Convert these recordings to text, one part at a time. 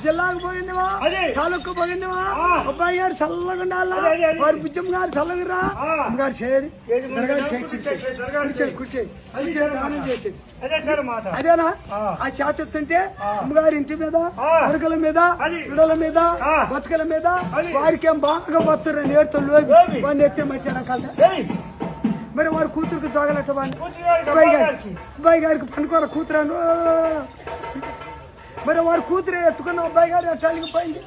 జిల్లాకు పోయిందివా తాలూకు పోయిందివా అబ్బాయి గారు చల్లగా ఉండాలా వారి బుజ్జమ్మ గారు చల్లగరా అమ్మగారు చేయదు దానం చేసేది అదేనా ఆ చేస్తుంటే అమ్మగారి ఇంటి మీద కొడుకుల మీద పిల్లల మీద బతుకల మీద వారికి ఏం బాగా వస్తారు నేడుతో లోపి వాడిని ఎత్తే మధ్యాహ్నం కాదు మరి వారి కూతురికి జోగలట అబ్బాయి గారికి పనుకోర కూతురాను మరి వారి కూతురు ఎత్తుకున్న అబ్బాయి గారు ఎట్టానికి పోయింది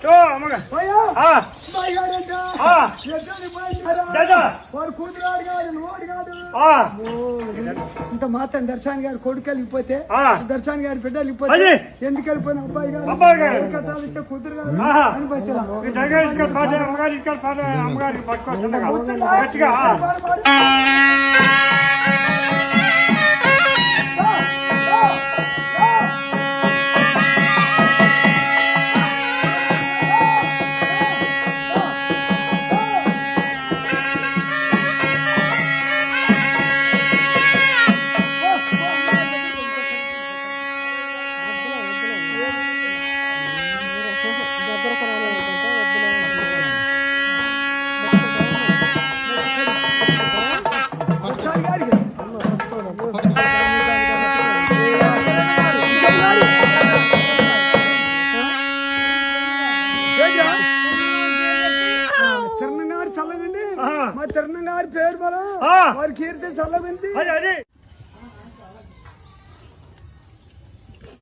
వారి కూతురు అడిగాడు నువ్వు అడిగాడు ఇంత మాత్రం దర్శన్ గారి కొడుకు వెళ్ళిపోతే దర్శన్ గారి బిడ్డ వెళ్ళిపోతే ఎందుకు వెళ్ళిపోయిన అబ్బాయి గారు కట్టాలు ఇచ్చే కూతురు గారు తిరణం గారు చల్లగండి మా తిరణం గారి పేరు మనం వారి కీర్తి చల్లగండి